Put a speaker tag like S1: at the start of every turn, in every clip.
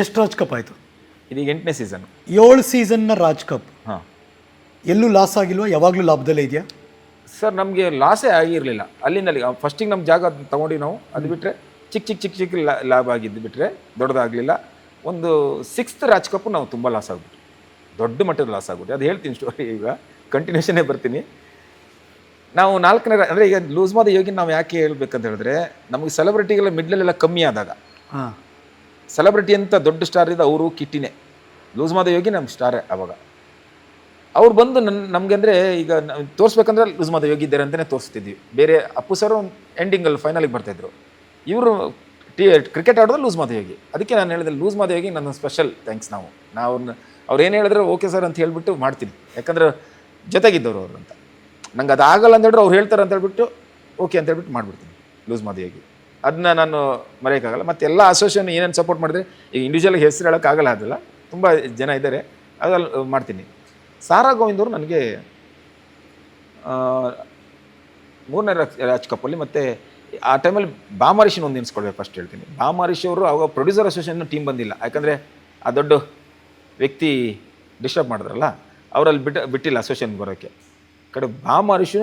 S1: ಎಷ್ಟು ರಾಜ್ ಕಪ್ ಆಯಿತು?
S2: ಇದೀಗ 8ನೇ ಸೀಸನ್.
S1: 7 ಸೀಸನ್ನ ರಾಜ್ ಕಪ್.
S2: ಹಾಂ,
S1: ಎಲ್ಲೂ ಲಾಸ್ ಆಗಿಲ್ವಾ? ಯಾವಾಗಲೂ ಲಾಭದಲ್ಲೇ ಇದೆಯಾ?
S2: ಸರ್ ನಮಗೆ ಲಾಸೇ ಆಗಿರಲಿಲ್ಲ. ಅಲ್ಲಿಂದಲ್ಲಿ ಫಸ್ಟಿಗೆ ನಮ್ಮ ಜಾಗ ತೊಗೊಂಡು ನಾವು ಅದು ಬಿಟ್ಟರೆ ಚಿಕ್ಕ ಲಾಭ ಆಗಿದ್ದು ಬಿಟ್ಟರೆ ದೊಡ್ಡದಾಗಲಿಲ್ಲ. ಒಂದು 6th ರಾಜ್ ಕಪ್ ನಾವು ತುಂಬ ಲಾಸ್ ಆಗ್ಬಿಟ್ಟು, ದೊಡ್ಡ ಮಟ್ಟದ ಲಾಸ್ ಆಗ್ಬಿಟ್ಟು. ಅದು ಹೇಳ್ತೀನಿ ಸ್ಟೋರಿ, ಈಗ ಕಂಟಿನ್ಯೂಷನ್ನೇ ಬರ್ತೀನಿ. ನಾವು 4ನೇ ಅಂದರೆ ಈಗ ಲೂಸ್ ಮಾದ ಯೋಗಿ ನಾವು ಯಾಕೆ ಹೇಳ್ಬೇಕಂತ ಹೇಳಿದ್ರೆ, ನಮಗೆ ಸೆಲೆಬ್ರಿಟಿಗಳ ಮಿಡ್ಲಲ್ಲೆಲ್ಲ ಕಮ್ಮಿ ಆದಾಗ,
S1: ಹಾಂ,
S2: ಸೆಲೆಬ್ರಿಟಿ ಅಂತ ದೊಡ್ಡ ಸ್ಟಾರ್ ಇದೆ ಅವರು ಕಿಟ್ಟಿನೇ, ಲೂಸ್ ಮಾದ ಯೋಗಿ ನಮ್ಮ ಸ್ಟಾರೇ. ಆವಾಗ ಅವ್ರು ಬಂದು ನಮಗೆ ಅಂದರೆ ಈಗ ತೋರಿಸ್ಬೇಕಂದ್ರೆ ಲೂಸ್ ಮಾದ ಯೋಗಿ ಇದ್ದಾರೆ ಅಂತಲೇ ತೋರಿಸ್ತಿದ್ವಿ. ಬೇರೆ ಅಪ್ಪು ಸರ್ ಎಂಡಿಂಗಲ್ಲಿ ಫೈನಲಿಗೆ ಬರ್ತಾಯಿದ್ರು, ಇವರು ಕ್ರಿಕೆಟ್ ಆಡೋದು ಲೂಸ್ ಮಾದ ಯೋಗಿ. ಅದಕ್ಕೆ ನಾನು ಹೇಳಿದೆ ಲೂಸ್ ಮಾದ ಯೋಗಿ ನನ್ನ ಸ್ಪೆಷಲ್ ಥ್ಯಾಂಕ್ಸ್. ನಾವು ಅವ್ರು ಏನು ಹೇಳಿದ್ರೆ ಓಕೆ ಸರ್ ಅಂತ ಹೇಳ್ಬಿಟ್ಟು ಮಾಡ್ತೀನಿ, ಯಾಕಂದ್ರೆ ಜೊತೆಗಿದ್ದವರು ಅವರು ಅಂತ. ನಂಗೆ ಅದು ಆಗಲ್ಲ ಅಂತ ಹೇಳಿದ್ರೆ ಅವ್ರು ಹೇಳ್ತಾರೆ ಅಂತ ಹೇಳ್ಬಿಟ್ಟು ಓಕೆ ಅಂತ ಹೇಳ್ಬಿಟ್ಟು ಮಾಡಿಬಿಡ್ತೀನಿ ಲೂಸ್ ಮಾದ ಯೋಗಿ. ಅದನ್ನ ನಾನು ಮರೆಯೋಕ್ಕಾಗಲ್ಲ. ಮತ್ತು ಎಲ್ಲ ಅಸೋಸಿಯೇಷನ್ ಏನೇನು ಸಪೋರ್ಟ್ ಮಾಡಿದ್ರೆ, ಈಗ ಇಂಡಿವಿಜುವಲ್ಗೆ ಹೆಸರು ಹೇಳೋಕ್ಕಾಗಲ್ಲ, ಅದಲ್ಲ ತುಂಬ ಜನ ಇದ್ದಾರೆ, ಅದಲ್ಲಿ ಮಾಡ್ತೀನಿ. ಸಾರಾ ಗೋವಿಂದ್ ಅವರು ನನಗೆ 3ನೇ ರಾಜ್ ಕಪ್ಪಲ್ಲಿ, ಮತ್ತು ಆ ಟೈಮಲ್ಲಿ ಬಾಮರಿಷಿನ ಒಂದು ನೆನೆಸ್ಕೊಳ್ಬೇಕು ಫಸ್ಟ್ ಹೇಳ್ತೀನಿ. ಬಾಮರಿಷಿ ಅವರು ಅವಾಗ ಪ್ರೊಡ್ಯೂಸರ್ ಅಸೋಸಿಯೇಷನ್ ಟೀಮ್ ಬಂದಿಲ್ಲ, ಯಾಕಂದರೆ ಆ ದೊಡ್ಡ ವ್ಯಕ್ತಿ ಡಿಸ್ಟರ್ಬ್ ಮಾಡಿದ್ರಲ್ಲ, ಅವರಲ್ಲಿ ಬಿಟ್ಟಿಲ್ಲ ಅಸೋಸಿಯೇಷನ್ ಬರೋಕ್ಕೆ. ಕಡೆ ಬಾಮರಿಷು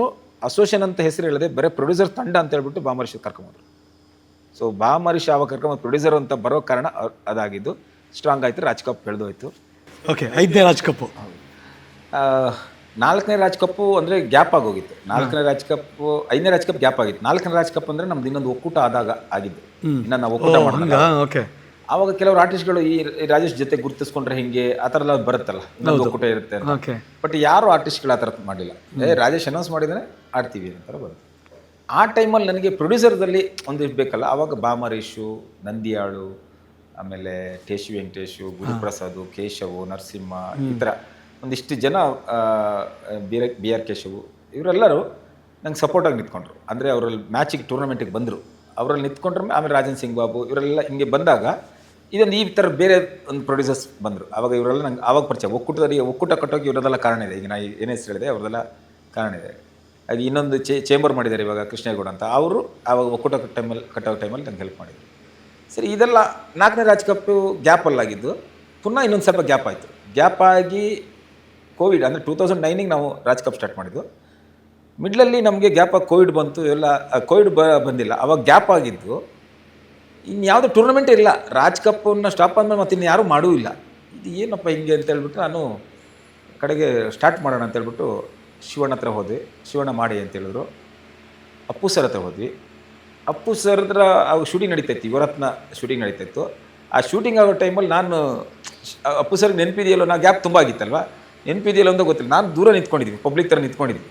S2: ಅಸೋಸಿಯೇಷನ್ ಅಂತ ಹೆಸರು ಹೇಳಿದೆ, ಬರೀ ಪ್ರೊಡ್ಯೂಸರ್ ತಂಡ ಅಂತ ಹೇಳ್ಬಿಟ್ಟು ಬಾಮರಿಷಿ ಕರ್ಕೊಂಬಂದರು. ಸೊ ಬಾಮರಿಷಿ ಆವಾಗ ಕರ್ಕೊಂಬಂದು ಪ್ರೊಡ್ಯೂಸರ್ ಅಂತ ಬರೋ ಕಾರಣ ಅದಾಗಿದ್ದು. ಸ್ಟ್ರಾಂಗ್ ಆಯಿತು, ರಾಜ್ ಕಪ್ ಬೆಳೆದೋಯ್ತು.
S1: ಓಕೆ, 5ನೇ ರಾಜ್ ಕಪ್ಪು.
S2: 4ನೇ ರಾಜ್ ಕಪ್ಪು ಅಂದರೆ ಗ್ಯಾಪ್ ಆಗೋಗಿತ್ತು. 4ನೇ ರಾಜ್ ಕಪ್ಪು 5ನೇ ರಾಜ್ ಕಪ್ ಗ್ಯಾಪ್ ಆಗಿತ್ತು. 4ನೇ ರಾಜ್ ಕಪ್ ಅಂದರೆ ನಮ್ದು ಇನ್ನೊಂದು ಒಕ್ಕೂಟ ಆದಾಗ ಆಗಿದ್ದು. ಇನ್ನು ನಾವು ಒಕ್ಕೂಟ ಮಾಡೋಣ.
S1: ಓಕೆ,
S2: ಆವಾಗ ಕೆಲವರು ಆರ್ಟಿಸ್ಟ್ಗಳು ಈ ರಾಜೇಶ್ ಜೊತೆ ಗುರುತಿಸ್ಕೊಂಡ್ರೆ ಹಿಂಗೆ ಆ ಥರ ಎಲ್ಲ ಬರುತ್ತಲ್ಲ, ಇನ್ನೊಂದು ಒಕ್ಕೂಟ ಇರುತ್ತೆ ಅಂತ. ಬಟ್ ಯಾರು ಆರ್ಟಿಸ್ಟ್ಗಳು ಆ ಥರ ಮಾಡಿಲ್ಲ. ರಾಜೇಶ್ ಅನೌನ್ಸ್ ಮಾಡಿದರೆ ಆಡ್ತೀವಿ ಅಂತಾರೆ ಬರುತ್ತೆ. ಆ ಟೈಮಲ್ಲಿ ನನಗೆ ಪ್ರೊಡ್ಯೂಸರ್ದಲ್ಲಿ ಒಂದು ಇರಬೇಕಲ್ಲ, ಆವಾಗ ಬಾಮರೀಶು, ನಂದಿಯಾಳು, ಆಮೇಲೆ ಟೇಶು ವೆಂಕಟೇಶು, ಗುರುಪ್ರಸಾದು, ಕೇಶವು, ನರಸಿಂಹ, ಈ ಥರ ಒಂದಿಷ್ಟು ಜನ, ಬಿ ಆರ್ ಕೇಶವು, ಇವರೆಲ್ಲರೂ ನಂಗೆ ಸಪೋರ್ಟಾಗಿ ನಿಂತ್ಕೊಂಡ್ರು. ಅಂದರೆ ಅವರಲ್ಲಿ ಮ್ಯಾಚಿಗೆ ಟೂರ್ನಮೆಂಟಿಗೆ ಬಂದರು, ಅವರಲ್ಲಿ ನಿಂತ್ಕೊಂಡ್ರೆ ಆಮೇಲೆ ರಾಜನ್ ಸಿಂಗ್ ಬಾಬು ಇವರೆಲ್ಲ ಹಿಂಗೆ ಬಂದಾಗ ಇದೊಂದು ಈ ಥರ ಬೇರೆ ಒಂದು ಪ್ರೊಡ್ಯೂಸರ್ಸ್ ಬಂದರು. ಆವಾಗ ಇವರೆಲ್ಲ ನಂಗೆ ಆವಾಗ ಪರಿಚಯ. ಒಕ್ಕೂಟ ಕಟ್ಟೋಕೆ ಇವರದೆಲ್ಲ ಕಾರಣ ಇದೆ. ಈಗ ನಾ ಏನು ಹೆಸರು ಹೇಳಿದೆ ಅವ್ರದ್ದೆಲ್ಲ ಕಾರಣ ಇದೆ. ಹಾಗೆ ಇನ್ನೊಂದು ಚೇಂಬರ್ ಮಾಡಿದ್ದಾರೆ ಇವಾಗ ಕೃಷ್ಣೇಗೌಡ ಅಂತ, ಅವರು ಆವಾಗ ಒಕ್ಕೂಟ ಕಟ್ಟೋ ಟೈಮಲ್ಲಿ ನಂಗೆ ಹೆಲ್ಪ್ ಮಾಡಿದರು. ಸರಿ, ಇದೆಲ್ಲ 4ನೇ ರಾಜ್ ಕಪ್ಪು ಗ್ಯಾಪಲ್ಲಾಗಿದ್ದು. ಪುನಃ ಇನ್ನೊಂದು ಸ್ವಲ್ಪ ಗ್ಯಾಪ್ ಆಯಿತು. ಗ್ಯಾಪ್ ಆಗಿ ಕೋವಿಡ್ ಅಂದರೆ 2009ಗೆ ನಾವು ರಾಜ್ ಕಪ್ ಸ್ಟಾರ್ಟ್ ಮಾಡಿದ್ದು. ಮಿಡ್ಲಲ್ಲಿ ನಮಗೆ ಗ್ಯಾಪಾಗಿ ಕೋವಿಡ್ ಬಂತು. ಎಲ್ಲ ಕೋವಿಡ್ ಬಂದಿಲ್ಲ, ಅವಾಗ ಗ್ಯಾಪ್ ಆಗಿದ್ದು. ಇನ್ಯಾವುದೋ ಟೂರ್ನಮೆಂಟ್ ಇಲ್ಲ. ರಾಜ್ ಕಪ್ಪನ್ನು ಸ್ಟಾಪ್ ಆದಮೇಲೆ ಮತ್ತೆ ಇನ್ನು ಯಾರೂ ಮಾಡೂ ಇಲ್ಲ. ಇದು ಏನಪ್ಪ ಹಿಂಗೆ ಅಂತ ಹೇಳ್ಬಿಟ್ಟು ನಾನು ಕಡೆಗೆ ಸ್ಟಾರ್ಟ್ ಮಾಡೋಣ ಅಂತ ಹೇಳ್ಬಿಟ್ಟು ಶಿವಣ್ಣ ಹತ್ರ ಹೋದ್ವಿ. ಶಿವಣ್ಣ ಮಾಡಿ ಅಂತ ಹೇಳಿದ್ರು. ಅಪ್ಪು ಸರ್ ಹತ್ರ ಹೋದ್ವಿ. ಅಪ್ಪು ಸರ್ ಹತ್ರ ಅವಾಗ ಶೂಟಿಂಗ್ ನಡೀತಾಯಿತ್ತು, ಯುವರತ್ನ ಶೂಟಿಂಗ್ ನಡೀತಾಯಿತ್ತು. ಆ ಶೂಟಿಂಗ್ ಆಗೋ ಟೈಮಲ್ಲಿ ನಾನು ಅಪ್ಪು ಸರ್ಗೆ ನೆನಪಿದೆಯಲ್ಲೋ, ನಾ ಗ್ಯಾಪ್ ತುಂಬ ಆಗಿತ್ತಲ್ವ, ನೆನಪಿದೆಯಲ್ಲ ಅಂತ ಗೊತ್ತಿಲ್ಲ. ನಾನು ದೂರ ನಿಂತ್ಕೊಂಡಿದ್ವಿ, ಪಬ್ಲಿಕ್ ಥರ ನಿಂತ್ಕೊಂಡಿದ್ವಿ.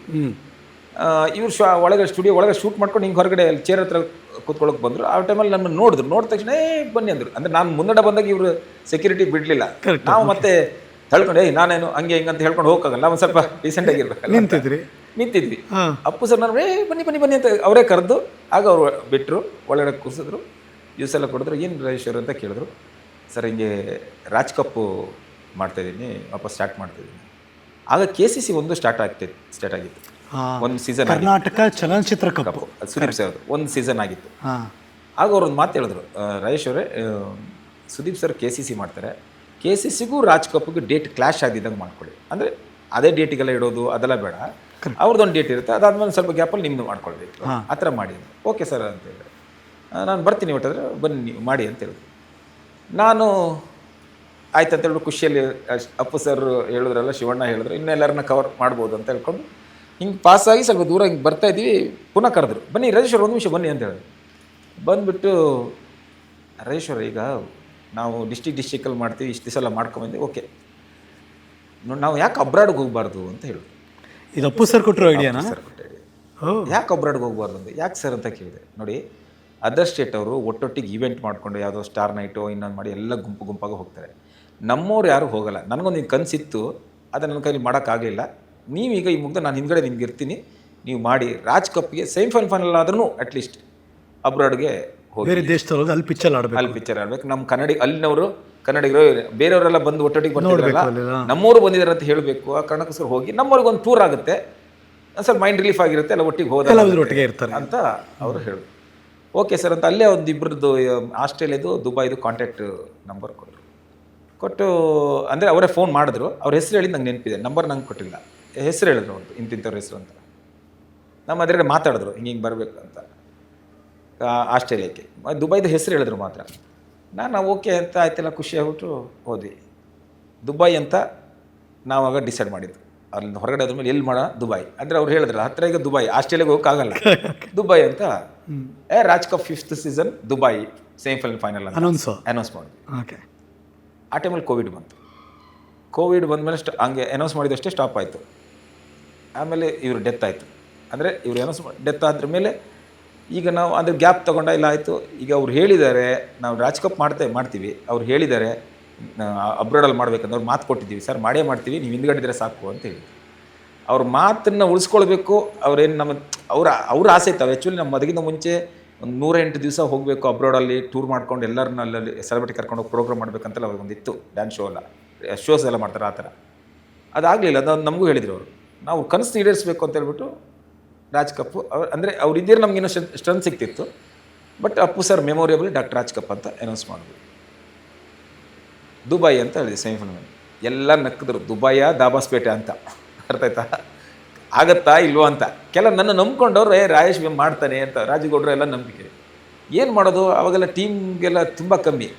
S2: ಇವ್ರು ಒಳಗೆ ಸ್ಟುಡಿಯೋ ಒಳಗೆ ಶೂಟ್ ಮಾಡ್ಕೊಂಡು ಹಿಂಗೆ ಹೊರಗಡೆ ಚೇರ್ ಹತ್ರ ಕೂತ್ಕೊಳ್ಳೋಕೆ ಬಂದರು. ಆ ಟೈಮಲ್ಲಿ ನಮ್ಮನ್ನು ನೋಡಿದ್ರು. ನೋಡಿದ ತಕ್ಷಣ ಬನ್ನಿ ಅಂದರು. ಅಂದರೆ ನಾನು ಮುಂದಡೆ ಬಂದಾಗ ಇವರು ಸೆಕ್ಯೂರಿಟಿ ಬಿಡಲಿಲ್ಲ. ನಾವು ಮತ್ತೆ ತಳ್ಕೊಂಡು ನಾನೇನು ಹಂಗೆ ಹಿಂಗೆ ಅಂತ ಹೇಳ್ಕೊಂಡು ಹೋಗೋಕ್ಕಾಗಲ್ಲ, ಒಂದು ಸ್ವಲ್ಪ ಡೀಸೆಂಟಾಗಿರ್ಬೇಕಲ್ಲ, ನಿಂತಿದ್ವಿ. ಅಪ್ಪು ಸರ್ ನಾನು ಬನ್ನಿ ಅಂತ ಅವರೇ ಕರೆದು, ಆಗ ಅವರು ಬಿಟ್ಟರು, ಒಳಗಡೆ ಕೂರಿಸಿದ್ರು, ಜ್ಯೂಸ್ ಎಲ್ಲ ಕೊಡಿದ್ರು. ಏನು ರಾಜೇಶ್ವರ್ ಅಂತ ಕೇಳಿದ್ರು. ಸರ್ ಹಿಂಗೆ ರಾಜ್ ಕಪ್ಪು ಮಾಡ್ತಾಯಿದ್ದೀನಿ, ವಾಪಸ್ ಸ್ಟಾರ್ಟ್ ಮಾಡ್ತಾಯಿದ್ದೀನಿ. ಆಗ KCC ಒಂದು ಸ್ಟಾರ್ಟ್ ಆಗಿತ್ತು, ಒಂದು ಸೀಸನ್,
S1: ಕರ್ನಾಟಕ ಚಲನಚಿತ್ರ ಕಪ್,
S2: ಸುದೀಪ್ ಸರ್ ಒಂದು ಸೀಸನ್ ಆಗಿತ್ತು. ಆಗ ಅವ್ರು ಒಂದು ಮಾತು ಹೇಳಿದ್ರು, ರಾಜೇಶ್ ಅವರೇ, ಸುದೀಪ್ ಸರ್ KCC ಮಾಡ್ತಾರೆ, KCCಗೂ ರಾಜ್ ಕಪ್ಪಿಗೂ ಡೇಟ್ ಕ್ಲಾಶ್ ಆಗಿದ್ದಂಗೆ ಮಾಡ್ಕೊಳ್ಳಿ. ಅಂದರೆ ಅದೇ ಡೇಟಿಗೆಲ್ಲ ಇಡೋದು ಅದೆಲ್ಲ ಬೇಡ, ಅವ್ರದ್ದೊಂದು ಡೇಟ್ ಇರುತ್ತೆ, ಅದಾದ್ಮೇಲೆ ಸ್ವಲ್ಪ ಗ್ಯಾಪಲ್ಲಿ ನಿಮ್ಮದು ಮಾಡ್ಕೊಳ್ಬೇಕು, ಆ ಥರ ಮಾಡಿ. ಓಕೆ ಸರ್ ಅಂತ ಹೇಳಿದ್ರೆ, ನಾನು ಬರ್ತೀನಿ ಒಟ್ಟಾದ್ರೆ ಬನ್ನಿ ನೀವು ಮಾಡಿ ಅಂತ ಹೇಳಿದ್ರು. ನಾನು ಆಯ್ತು ಅಂತ ಹೇಳ್ಬಿಟ್ಟು ಖುಷಿಯಲ್ಲಿ ಅಪ್ಪು ಸರ್ ಹೇಳಿದ್ರಲ್ಲ, ಶಿವಣ್ಣ ಹೇಳಿದ್ರು, ಇನ್ನೆಲ್ಲರನ್ನ ಕವರ್ ಮಾಡ್ಬೋದು ಅಂತ ಹೇಳ್ಕೊಂಡು ಹಿಂಗೆ ಪಾಸಾಗಿ ಸ್ವಲ್ಪ ದೂರ ಹಿಂಗೆ ಬರ್ತಾಯಿದ್ವಿ. ಪುನಃ ಕರೆದ್ರು, ಬನ್ನಿ ರಾಜೇಶ್ವರ್ ಒಂದು ನಿಮಿಷ ಬನ್ನಿ ಅಂತ ಹೇಳಿದ್ರು. ಬಂದುಬಿಟ್ಟು, ರಾಜೇಶ್ವರ ಈಗ ನಾವು ಡಿಸ್ಟಿಕಲ್ಲಿ ಮಾಡ್ತೀವಿ, ಇಷ್ಟು ದಿವಸ ಎಲ್ಲ ಮಾಡ್ಕೊಂಬಂದು, ಓಕೆ ನಾವು ಯಾಕೆ ಅಬ್ರಾಡ್ಗೆ ಹೋಗಬಾರ್ದು ಅಂತ ಹೇಳಿದ್ರು.
S1: ಇದು ಅಪ್ಪು ಸರ್ ಕೊಟ್ಟರು ಐಡಿಯಾನ?
S2: ಸರ್ ಕೊಟ್ಟ ಐಡಿಯಾ. ಯಾಕೆ ಅಬ್ರಾಡ್ಗೆ ಹೋಗಬಾರ್ದು ಅಂತ. ಯಾಕೆ ಸರ್ ಅಂತ ಕೇಳಿದೆ. ನೋಡಿ, ಅದರ್ ಸ್ಟೇಟ್ ಅವರು ಒಟ್ಟೊಟ್ಟಿಗೆ ಈವೆಂಟ್ ಮಾಡಿಕೊಂಡು ಯಾವುದೋ ಸ್ಟಾರ್ ನೈಟೋ ಇನ್ನೊಂದು ಮಾಡಿ ಎಲ್ಲ ಗುಂಪಾಗಿ ಹೋಗ್ತಾರೆ. ನಮ್ಮವ್ರು ಯಾರು ಹೋಗಲ್ಲ. ನನಗೊಂದು ಕನಸಿತ್ತು, ಅದು ನನ್ನ ಕೈಲಿ ಮಾಡೋಕ್ಕಾಗಲಿಲ್ಲ. ನೀವೀಗ ಈ ಮುಗ್ದ ನಾನು ಹಿಂದ್ಗಡೆ ನಿಮ್ಗೆ ಇರ್ತೀನಿ, ನೀವು ಮಾಡಿ. ರಾಜ್ ಕಪ್ಗೆ ಸೆಮಿಫೈನಲ್ ಆದ್ರೂ ಅಟ್ಲೀಸ್ಟ್ ಅಬ್ರಾಡ್ಗೆ ಹೋಗಿ,
S1: ಬೇರೆ ದೇಶದವ್ರಿಗೆ ಅಲ್ಲಿ ಪಿಕ್ಚರ್
S2: ಆಡ್ಬೇಕು. ನಮ್ಮ ಅಲ್ಲಿನವರು ಕನ್ನಡಿಗರು ಬೇರೆಯವರೆಲ್ಲ ಬಂದು ಒಟ್ಟೊಟ್ಟಿಗೆ ಬರ್ತಿರಲ್ಲ, ನಮ್ಮವರು ಬಂದಿದ್ದಾರೆ ಅಂತ ಹೇಳಬೇಕು. ಆ ಕಾರಣಕ್ಕೋಸ್ಕರ ಹೋಗಿ ನಮ್ಮವ್ರಿಗೆ ಒಂದು ಟೂರ್ ಆಗುತ್ತೆ, ಸ್ವಲ್ಪ ಮೈಂಡ್ ರಿಲೀಫ್ ಆಗಿರುತ್ತೆ, ಎಲ್ಲ ಒಟ್ಟಿಗೆ
S1: ಒಟ್ಟಿಗೆ ಇರ್ತಾರೆ
S2: ಅಂತ ಅವರು ಹೇಳಿದ್ರು. ಓಕೆ ಸರ್ ಅಂತ ಅಲ್ಲೇ ಒಂದು ಇಬ್ಬರದ್ದು ಆಸ್ಟ್ರೇಲಿಯಾದು ದುಬೈದು ಕಾಂಟ್ಯಾಕ್ಟ್ ನಂಬರ್ ಕೊಟ್ಟರು. ಕೊಟ್ಟು ಅಂದರೆ ಅವರೇ ಫೋನ್ ಮಾಡಿದ್ರು. ಅವ್ರ ಹೆಸರು ಹೇಳಿದ್ದು ನಂಗೆ ನೆನಪಿದೆ, ನಂಬರ್ ನಂಗೆ ಕೊಟ್ಟಿಲ್ಲ. ಹೆಸರು ಹೇಳಿದ್ರು ಅವ್ರದ್ದು, ಇಂತಿಂಥವ್ರ ಹೆಸರು ಅಂತ. ನಮ್ಮ ಅದ್ರಲ್ಲಿ ಮಾತಾಡಿದ್ರು ಹಿಂಗೆ ಬರಬೇಕು ಅಂತ ಆಸ್ಟ್ರೇಲಿಯಾಕ್ಕೆ. ದುಬೈದ ಹೆಸರು ಹೇಳಿದ್ರು ಮಾತ್ರ. ನಾನು ಓಕೆ ಅಂತ ಆಯ್ತೆಲ್ಲ ಖುಷಿ ಆಗ್ಬಿಟ್ಟು ಹೋದ್ವಿ. ದುಬೈ ಅಂತ ನಾವಾಗ ಡಿಸೈಡ್ ಮಾಡಿದ್ದು. ಅಲ್ಲಿಂದ ಹೊರಗಡೆ ಅದ್ರ ಮೇಲೆ ಎಲ್ಲಿ ಮಾಡೋಣ, ದುಬೈ ಅಂದರೆ ಅವ್ರು ಹೇಳಿದ್ರಲ್ಲ ಹತ್ತಿರ ಈಗ ದುಬೈ, ಆಸ್ಟ್ರೇಲಿಯಾಗೆ ಹೋಗೋಕ್ಕಾಗಲ್ಲ. ದುಬೈ ಅಂತ Raj cup 5th season Dubai semifinal ಅಂತ ಅನೌನ್ಸ್ ಮಾಡಿದ್ವಿ.
S1: ಓಕೆ.
S2: ಆ ಟೈಮಲ್ಲಿ ಕೋವಿಡ್ ಬಂತು. ಕೋವಿಡ್ ಬಂದಮೇಲೆ ಹಂಗೆ ಅನೌನ್ಸ್ ಮಾಡಿದಷ್ಟೇ ಸ್ಟಾಪ್ ಆಯಿತು. ಆಮೇಲೆ ಇವರು ಡೆತ್ ಆಯಿತು. ಅಂದರೆ ಇವ್ರು ಅನೌನ್ಸ್ ಡೆತ್ ಆದ್ರ ಮೇಲೆ ಈಗ ನಾವು ಅದ್ರ ಗ್ಯಾಪ್ ತೊಗೊಂಡ ಇಲ್ಲ ಆಯಿತು. ಈಗ ಅವ್ರು ಹೇಳಿದ್ದಾರೆ ನಾವು ರಾಜ್ ಕಪ್ ಮಾಡ್ತೀವಿ, ಅವ್ರು ಹೇಳಿದ್ದಾರೆ ಅಬ್ರಾಡಲ್ಲಿ ಮಾಡ್ಬೇಕಂದ್ರೆ ಅವ್ರು ಮಾತು ಕೊಟ್ಟಿದ್ದೀವಿ, ಸರ್ ಮಾಡೇ ಮಾಡ್ತೀವಿ, ನೀವು ಹಿಂದ್ಗಡಿದ್ರೆ ಸಾಕು ಅಂತ ಹೇಳಿ. ಅವ್ರ ಮಾತನ್ನು ಉಳಿಸ್ಕೊಳ್ಬೇಕು. ಅವ್ರೇನು ಅವ್ರ ಆಸೆ ಇತ್ತು. ಆ್ಯಕ್ಚುಲಿ ನಮ್ಮ ಮದುವೆಗಿಂತ ಮುಂಚೆ ಒಂದು 108 ದಿವಸ ಹೋಗಬೇಕು ಅಬ್ರಾಡಲ್ಲಿ ಟೂರ್ ಮಾಡ್ಕೊಂಡು ಎಲ್ಲರನ್ನ ಅಲ್ಲಲ್ಲಿ ಸೆಲೆಬ್ರಿಟಿ ಕರ್ಕೊಂಡು ಹೋಗಿ ಪ್ರೋಗ್ರಾಮ್ ಮಾಡ್ಬೇಕಂತೆಲ್ಲ ಅವ್ರಿಗೊಂದಿತ್ತು. ಡ್ಯಾನ್ಸ್ ಶೋಸ್ ಎಲ್ಲ ಮಾಡ್ತಾರೆ ಆ ಥರ. ಅದಾಗಲಿಲ್ಲ. ಅದು ನಮಗೂ ಹೇಳಿದ್ರು ಅವರು, ನಾವು ಕನಸು ಈಡೇರಿಸಬೇಕು ಅಂತ ಹೇಳ್ಬಿಟ್ಟು ರಾಜ್ ಕಪ್ಪು ಅಂದರೆ ಅವ್ರು ಇದ್ದಿರೋ ನಮಗಿನ್ನೂ ಸ್ಟ್ರೆಂತ್ ಸಿಗ್ತಿತ್ತು. But Appu sir memorable doctor Raj cup ಅಂತ ಅನೌನ್ಸ್ ಮಾಡಿದ್ವಿ. ದುಬೈ ಅಂತ ಹೇಳಿದೆ ಸೆಮಿಫೈನಲ್. ಎಲ್ಲ ನಕ್ಕಿದ್ರು, ದುಬೈಯ ದಾಬಾಸ್ಪೇಟೆ ಅಂತ. ಅರ್ಥ ಆಯ್ತಾ? ಆಗತ್ತಾ ಇಲ್ವೋ ಅಂತ. ನನ್ನ ನಂಬ್ಕೊಂಡವ್ರು ರಾಜೇಶ್ ಮಾಡ್ತಾನೆ ಅಂತ. ರಾಜಗೌಡರು ಎಲ್ಲ ನಂಬಿಕೆ. ಏನು ಮಾಡೋದು ಅವಾಗೆಲ್ಲ ಟೀಮ್ಗೆಲ್ಲ ತುಂಬ ಕಮ್ಮಿ.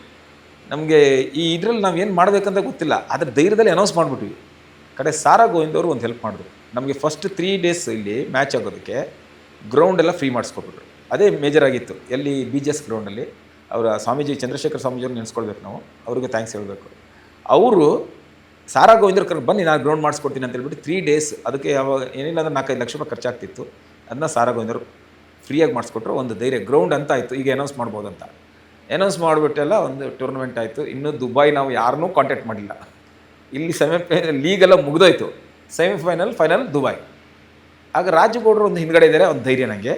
S2: ನಮಗೆ ಇದರಲ್ಲಿ ನಾವು ಏನು ಮಾಡಬೇಕಂತ ಗೊತ್ತಿಲ್ಲ. ಅದ್ರ ಧೈರ್ಯದಲ್ಲಿ ಅನೌನ್ಸ್ ಮಾಡಿಬಿಟ್ವಿ. ಕಡೆ ಸಾರಾ ಗೋವಿಂದ್ ಅವರು ಒಂದು ಹೆಲ್ಪ್ ಮಾಡಿದ್ರು ನಮಗೆ. ಫಸ್ಟ್ 3 days ಇಲ್ಲಿ ಮ್ಯಾಚ್ ಆಗೋದಕ್ಕೆ ಗ್ರೌಂಡ್ ಎಲ್ಲ ಫ್ರೀ ಮಾಡಿಸ್ಕೊಟ್ಬಿಟ್ರು. ಅದೇ ಮೇಜರ್ ಆಗಿತ್ತು. ಎಲ್ಲಿ BGS ಗ್ರೌಂಡಲ್ಲಿ ಅವರ ಸ್ವಾಮೀಜಿ ಚಂದ್ರಶೇಖರ್ ಸ್ವಾಮೀಜಿಯವ್ರು ನೆನೆಸ್ಕೊಳ್ಬೇಕು ನಾವು. ಅವ್ರಿಗೆ ಥ್ಯಾಂಕ್ಸ್ ಹೇಳಬೇಕು. ಅವರು ಸಾರಾ ಗೋವಿಂದ್ರ ಬನ್ನಿ ನಾನು ಗ್ರೌಂಡ್ ಮಾಡಿಸ್ಕೊಡ್ತೀನಿ ಅಂತ ಹೇಳ್ಬಿಟ್ಟು 3 days ಅದಕ್ಕೆ ಯಾವಾಗ ಏನಿಲ್ಲ ಅಂದ್ರೆ 4-5 ಲಕ್ಷ ರೂಪಾಯಿ ಖರ್ಚಾಗ್ತಿತ್ತು. ಅದನ್ನ ಸಾರಾ ಗೋವಿಂದರು ಫ್ರೀಯಾಗಿ ಮಾಡಿಸ್ಕೊಟ್ರು. ಒಂದು ಧೈರ್ಯ ಗ್ರೌಂಡ್ ಅಂತ ಆಯಿತು. ಈಗ ಅನೌನ್ಸ್ ಮಾಡ್ಬೋದು ಅಂತ ಅನೌನ್ಸ್ ಮಾಡಿಬಿಟ್ಟೆಲ್ಲ ಒಂದು ಟೂರ್ನಮೆಂಟ್ ಆಯಿತು. ಇನ್ನೂ ದುಬೈ ನಾವು ಯಾರನ್ನೂ ಕಾಂಟ್ಯಾಕ್ಟ್ ಮಾಡಿಲ್ಲ. ಇಲ್ಲಿ ಸೆಮಿಫೈನಲ್ ಲೀಗೆಲ್ಲ ಮುಗಿದೋಯ್ತು. Semifinal final Dubai. ಆಗ ರಾಜಗೌಡರು ಒಂದು ಹಿಂದ್ಗಡೆ ಇದ್ದಾರೆ, ಒಂದು ಧೈರ್ಯ ನನಗೆ.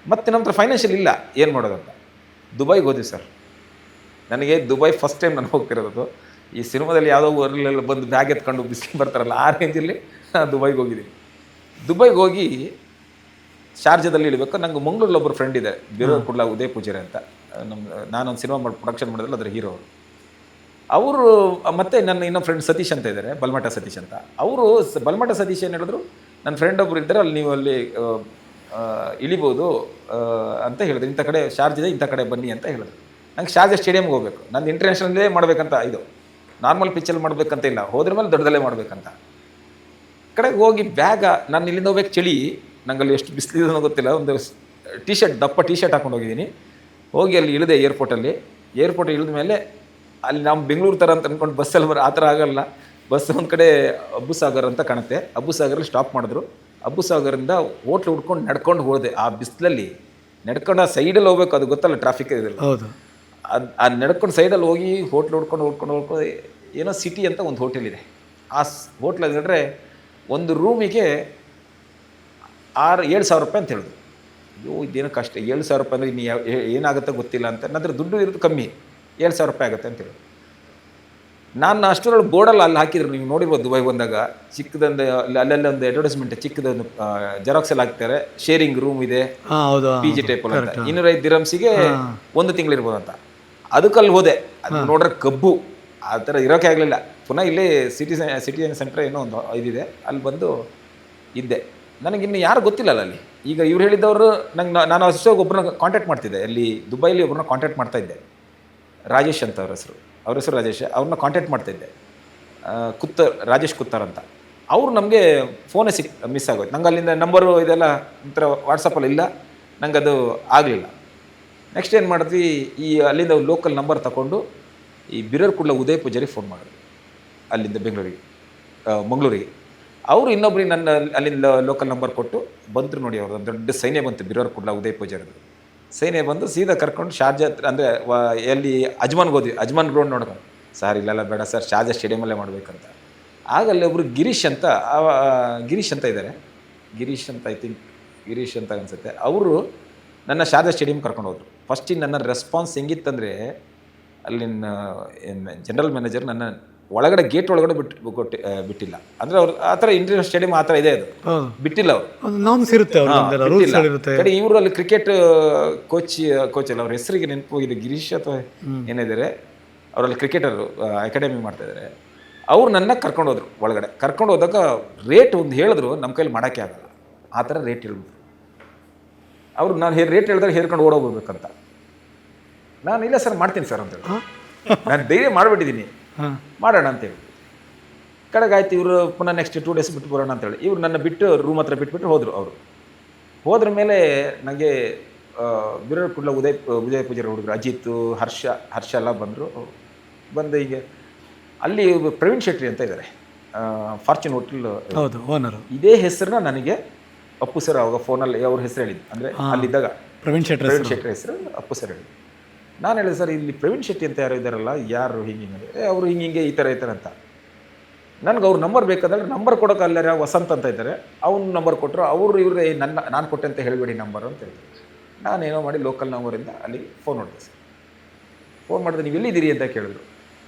S2: ಮತ್ತು ನಮ್ಮ ಹತ್ರ ಫೈನಾನ್ಷಿಯಲ್ ಇಲ್ಲ, ಏನು ಮಾಡೋದಂತ ದುಬೈಗೆ ಹೋದ್ವಿ ಸರ್. ನನಗೆ ದುಬೈ ಫಸ್ಟ್ ಟೈಮ್ ನಾನು ಹೋಗ್ತಿರೋದು. ಈ ಸಿನಿಮಾದಲ್ಲಿ ಯಾವುದೋ ಊರಲ್ಲೆಲ್ಲ ಬಂದು ಬ್ಯಾಗ್ ಎತ್ಕೊಂಡು ಬಿಸಿಲು ಬರ್ತಾರಲ್ಲ ಆ ರೇಂಜಲ್ಲಿ ದುಬೈಗೆ ಹೋಗಿದ್ದೀನಿ. ದುಬೈಗೆ ಹೋಗಿ ಶಾರ್ಜಾದಲ್ಲಿ ಇಳಬೇಕು. ನಂಗೆ ಮಂಗಳೂರಲ್ಲಿ ಒಬ್ಬರು ಫ್ರೆಂಡ್ ಇದೆ, ಬಿರೋರ್ ಕುಡ್ಲ ಉದಯ್ ಪೂಜಾರಿ ಅಂತ. ನಾನೊಂದು ಸಿನಿಮಾ ಪ್ರೊಡಕ್ಷನ್ ಮಾಡಿದ್ರಲ್ಲ ಅದ್ರ ಹೀರೋ ಅವರು. ಮತ್ತು ನನ್ನ ಇನ್ನೊಂದು ಫ್ರೆಂಡ್ ಸತೀಶ್ ಅಂತ ಇದ್ದಾರೆ, ಬಲ್ಮಠ ಸತೀಶ್ ಅಂತ. ಅವರು ಬಲ್ಮಠ ಸತೀಶ್ ಏನು ಹೇಳಿದ್ರು, ನನ್ನ ಫ್ರೆಂಡ್ ಒಬ್ಬರು ಇದ್ದಾರೆ ಅಲ್ಲಿ, ನೀವು ಅಲ್ಲಿ ಇಳಿಬೋದು ಅಂತ ಹೇಳಿದ್ರು. ಇಂಥ ಕಡೆ ಶಾರ್ಜ್ ಇದೆ, ಇಂಥ ಕಡೆ ಬನ್ನಿ ಅಂತ ಹೇಳಿದ್ರು. ನಂಗೆ ಶಾರ್ಜಾ ಸ್ಟೇಡಿಯಮ್ಗೆ ಹೋಗಬೇಕು. ನಾನು ಇಂಟರ್ನ್ಯಾಷನಲ್ಲೇ ಮಾಡಬೇಕಂತ, ಇದು ನಾರ್ಮಲ್ ಪಿಚ್ಚಲ್ಲಿ ಮಾಡಬೇಕಂತ ಇಲ್ಲ, ಹೋದ್ರ ಮೇಲೆ ದೊಡ್ಡದಲ್ಲೇ ಮಾಡಬೇಕಂತ. ಕಡೆಗೆ ಹೋಗಿ ಬ್ಯಾಗ ನಾನು ಇಲ್ಲಿಂದ ಹೋಗ್ಬೇಕು, ಚಳಿ ನಂಗಲ್ಲಿ ಎಷ್ಟು ಬಿಸಿಲಿದೆ ಗೊತ್ತಿಲ್ಲ. ಒಂದು ದಪ್ಪ ಟಿ ಶರ್ಟ್ ಹಾಕೊಂಡು ಹೋಗಿದ್ದೀನಿ. ಹೋಗಿ ಅಲ್ಲಿ ಇಳಿದೆ ಏರ್ಪೋರ್ಟಲ್ಲಿ ಇಳಿದ ಮೇಲೆ ಅಲ್ಲಿ ನಾವು ಬೆಂಗಳೂರು ಥರ ಅಂತ ಅಂದ್ಕೊಂಡು ಬಸ್ಸಲ್ಲಿ ಆ ಥರ ಆಗಲ್ಲ. ಬಸ್ ಒಂದು ಕಡೆ ಅಬ್ಬು ಸಾಗರ್ ಅಂತ ಕಾಣುತ್ತೆ. ಅಬ್ಬು ಸಾಗರಲ್ಲಿ ಸ್ಟಾಪ್ ಮಾಡಿದ್ರು. ಅಬ್ಬು ಸಾಗರಿಂದ ಹೋಟ್ಲು ಹುಡ್ಕೊಂಡು ನಡ್ಕೊಂಡು ಹೋದೆ. ಆ ಬಿಸಿಲಲ್ಲಿ ನಡ್ಕೊಂಡು ಆ ಸೈಡಲ್ಲಿ ಹೋಗ್ಬೇಕು, ಅದು ಗೊತ್ತಲ್ಲ ಟ್ರಾಫಿಕ್ ಇದೆಲ್ಲ. ಆ ನಡ್ಕೊಂಡು ಸೈಡಲ್ಲಿ ಹೋಗಿ ಹೋಟ್ಲು ಹುಡ್ಕೊಂಡು ಏನೋ ಸಿಟಿ ಅಂತ ಒಂದು ಹೋಟೆಲ್ ಇದೆ. ಆ ಹೋಟ್ಲಲ್ಲಿ ನೋಡ್ರೆ ಒಂದು ರೂಮಿಗೆ 7,000 ರೂಪಾಯಿ ಅಂತ ಹೇಳಿದ್ರು. ಅಯ್ಯೋ ಇದೇನೋ ಕಷ್ಟ, 7,000 ರೂಪಾಯಿ ಅಂದರೆ ಇನ್ನು ಏನಾಗುತ್ತೆ ಗೊತ್ತಿಲ್ಲ ಅಂತ. ನಂತರ ದುಡ್ಡು ಇರೋದು ಕಮ್ಮಿ, 7,000 ರೂಪಾಯಿ ಆಗುತ್ತೆ ಅಂತೇಳಿ ನಾನು ಅಷ್ಟರೊಳಗೆ ಬೋರ್ಡಲ್ಲಿ ಅಲ್ಲಿ ಹಾಕಿದ್ರು. ನೀವು ನೋಡಿರ್ಬೋದು ದುಬೈ ಬಂದಾಗ ಚಿಕ್ಕದೊಂದು ಅಲ್ಲೆಲ್ಲ ಒಂದು ಅಡ್ವರ್ಟೈಸ್ಮೆಂಟ್, ಚಿಕ್ಕದೊಂದು ಜೆರಾಕ್ಸ್ ಎಲ್ಲ ಹಾಕ್ತಾರೆ, ಶೇರಿಂಗ್ ರೂಮ್ ಇದೆ PG ಟೈಪಲ್ಲಿ ಅಂತ. 205 ದಿರಮ್ಸಿಗೆ 1 ತಿಂಗಳಿರ್ಬೋದು ಅಂತ. ಅದಕ್ಕಲ್ಲಿ ಹೋದೆ. ಅದು ನೋಡ್ರೆ ಕಬ್ಬು, ಆ ಥರ ಇರೋಕೆ ಆಗಲಿಲ್ಲ. ಪುನಃ ಇಲ್ಲೇ ಸಿಟಿ ಸೆಂಟ್ರ್ ಏನೋ ಒಂದು ಇದಿದೆ, ಅಲ್ಲಿ ಬಂದು ಇದ್ದೆ. ನನಗಿನ್ನು ಯಾರು ಗೊತ್ತಿಲ್ಲಲ್ಲ ಅಲ್ಲಿ. ಈಗ ಇವ್ರು ಹೇಳಿದ್ದವರು ನಾನು ಅಷ್ಟೊಂದು ಒಬ್ಬರನ್ನ ಕಾಂಟ್ಯಾಕ್ಟ್ ಮಾಡ್ತಿದ್ದೆ. ಅಲ್ಲಿ ದುಬೈಲಿ ಒಬ್ಬರನ್ನ ಕಾಂಟ್ಯಾಕ್ಟ್ ಮಾಡ್ತಾಯಿದ್ದೆ, ರಾಜೇಶ್ ಅಂತ ಅವ್ರ ಹೆಸರು ರಾಜೇಶ್. ಅವ್ರನ್ನ ಕಾಂಟ್ಯಾಕ್ಟ್ ಮಾಡ್ತಾಯಿದ್ದೆ, ರಾಜೇಶ್ ಕುತ್ತರ್ ಅಂತ. ಅವರು ನಮಗೆ ಫೋನೇ ಮಿಸ್ ಆಗೋಯ್ತು. ನಂಗೆ ಅಲ್ಲಿಂದ ನಂಬರು ಇದೆಲ್ಲ ಒಂಥರ ವಾಟ್ಸಪ್ಪಲ್ಲಿ ಇಲ್ಲ, ನಂಗೆ ಅದು ಆಗಲಿಲ್ಲ. ನೆಕ್ಸ್ಟ್ ಏನು ಮಾಡಿದ್ವಿ, ಈ ಅಲ್ಲಿಂದ ಲೋಕಲ್ ನಂಬರ್ ತಗೊಂಡು ಈ ಬಿರೋರ್ ಕುಡ್ಲ ಉದಯ್ ಪೂಜಾರಿ ಫೋನ್ ಮಾಡಿದ್ರು ಅಲ್ಲಿಂದ ಮಂಗಳೂರಿಗೆ. ಅವರು ಇನ್ನೊಬ್ರಿಗೆ ನನ್ನ ಅಲ್ಲಿಂದ ಲೋಕಲ್ ನಂಬರ್ ಕೊಟ್ಟು ಬಂದರು. ನೋಡಿ ಅವ್ರದ್ದು ದೊಡ್ಡ ಸೈನ್ಯ ಬಂತು ಬಿರೋರ್ ಕುಡ್ಲ ಉದಯ್ ಪೂಜಾರಿದು ಸೈನ್ಯ ಬಂದು ಸೀದಾ ಕರ್ಕೊಂಡು ಶಾರ್ಜಾ ಅಂದರೆ ಎಲ್ಲಿ ಅಜ್ಮಾನ್ಗೆ ಹೋದ್ವಿ. ಅಜ್ಮಾನ್ ಗ್ರೌಂಡ್ ನೋಡ್ಕೊಂಡು, ಸರ್ ಇಲ್ಲೆಲ್ಲ ಬೇಡ ಸರ್, ಶಾರ್ಜಾ ಸ್ಟೇಡಿಯಮಲ್ಲೇ ಮಾಡಬೇಕಂತ. ಆಗ ಅಲ್ಲಿ ಒಬ್ಬರು ಗಿರೀಶ್ ಅಂತ ಇದ್ದಾರೆ, ಗಿರೀಶ್ ಅಂತ ಅನಿಸುತ್ತೆ. ಅವರು ನನ್ನ ಶಾರದಾ ಸ್ಟೇಡಿಯಂ ಕರ್ಕೊಂಡು ಹೋದರು. ಫಸ್ಟಿಗೆ ನನ್ನ ರೆಸ್ಪಾನ್ಸ್ ಹೆಂಗಿತ್ತಂದರೆ, ಅಲ್ಲಿನ ಜನರಲ್ ಮ್ಯಾನೇಜರ್ ನನ್ನ ಒಳಗಡೆ ಗೇಟ್ ಒಳಗಡೆ ಬಿಟ್ಟಿಲ್ಲ. ಅಂದರೆ ಅವ್ರು ಆ ಥರ ಇಂಟರ್ನ್ಯಾಷನಲ್ ಸ್ಟೇಡಿಯಂ ಆ ಥರ ಇದೆ, ಅದು ಬಿಟ್ಟಿಲ್ಲ. ಅವರು ಕಡೆ ಇವರು ಅಲ್ಲಿ ಕ್ರಿಕೆಟ್ ಕೋಚ್ ಅಲ್ಲ, ಅವ್ರ ಹೆಸರಿಗೆ ನೆನಪು ಹೋಗಿದೆ, ಗಿರೀಶ್ ಅಥವಾ ಏನಿದ್ದಾರೆ. ಅವರಲ್ಲಿ ಕ್ರಿಕೆಟರು ಅಕಾಡೆಮಿ ಮಾಡ್ತಾಯಿದ್ದಾರೆ. ಅವ್ರು ನನ್ನ ಕರ್ಕೊಂಡು ಹೋದ್ರು ಒಳಗಡೆ. ಕರ್ಕೊಂಡು ಹೋದಾಗ ರೇಟ್ ಒಂದು ಹೇಳಿದ್ರು, ನಮ್ಮ ಕೈಲಿ ಮಾಡೋಕ್ಕೆ ಆಗಲ್ಲ, ಆ ಥರ ರೇಟ್ ಹೇಳಿದ್ರು. ಅವರು ನಾನು ರೇಟ್ ಹೇಳಿದಾಗ ಹೇರ್ಕೊಂಡು ಓಡೋಗ್ಬೇಕಂತ. ನಾನು ಇಲ್ಲ ಸರ್ ಮಾಡ್ತೀನಿ ಸರ್ ಅಂತೇಳಿ, ನಾನು ಧೈರ್ಯ ಮಾಡಿಬಿಟ್ಟಿದ್ದೀನಿ, ಮಾಡೋಣ ಅಂತೇಳಿ. ಕಡೆಗಾಯ್ತು. ಇವರು ಪುನಃ ನೆಕ್ಸ್ಟ್ 2 ಡೇಸ್ ಬಿಟ್ಟು ಬರೋಣ ಅಂತೇಳಿ ಇವ್ರು ನನ್ನ ಬಿಟ್ಟು ರೂಮ್ ಹತ್ರ ಬಿಟ್ಬಿಟ್ಟು ಹೋದರು. ಅವರು ಹೋದ್ರ ಮೇಲೆ ನನಗೆ ಬಿರೋಡ್ ಕುಡ್ಲ ಉದಯ ಪೂಜಾರಿ ಹುಡುಗರು ಅಜಿತ್, ಹರ್ಷ ಎಲ್ಲ ಬಂದರು. ಬಂದು ಈಗ ಅಲ್ಲಿ ಪ್ರವೀಣ್ ಶೆಟ್ಟಿ ಅಂತ ಇದ್ದಾರೆ, ಫಾರ್ಚೂನ್ ಹೋಟೆಲ್
S1: ಹೌದು ಓನರು.
S2: ಇದೇ ಹೆಸರನ್ನ ನನಗೆ ಅಪ್ಪು ಸರ್ ಅವಾಗ ಫೋನಲ್ಲಿ ಅವ್ರ ಹೆಸರು ಹೇಳಿದ್ದು. ಅಂದರೆ ಅಲ್ಲಿದ್ದಾಗ
S1: ಪ್ರವೀಣ್ ಶೆಟ್ಟಿ
S2: ಹೆಸರು ಅಪ್ಪು ಸರ್ ಹೇಳಿದ್ದು. ನಾನು ಹೇಳಿದೆ ಸರ್ ಇಲ್ಲಿ ಪ್ರವೀಣ್ ಶೆಟ್ಟಿ ಅಂತ ಯಾರು ಇದ್ದಾರಲ್ಲ, ಯಾರು ಹಿಂಗೆ ಅವರು ಹಿಂಗೆ ಈ ಥರ ಅಂತ. ನನಗೆ ಅವ್ರ ನಂಬರ್ ಬೇಕಾದ್ರೆ ನಂಬರ್ ಕೊಡೋಕೆ ಅಲ್ಲರ ವಸಂತ್ ಅಂತ ಇದ್ದಾರೆ, ಅವ್ನ ನಂಬರ್ ಕೊಟ್ಟರು. ಇವ್ರೇ ನಾನು ಕೊಟ್ಟೆ ಅಂತ ಹೇಳಬೇಡಿ ನಂಬರ್ ಅಂತ ಹೇಳಿದ್ರು. ನಾನೇನೋ ಮಾಡಿ ಲೋಕಲ್ ನಂಬರಿಂದ ಅಲ್ಲಿ ಫೋನ್ ಮಾಡಿದೆ ಸರ್. ಫೋನ್ ಮಾಡಿದೆ, ನೀವು ಎಲ್ಲಿದ್ದೀರಿ ಅಂತ ಕೇಳಿದ್ರು.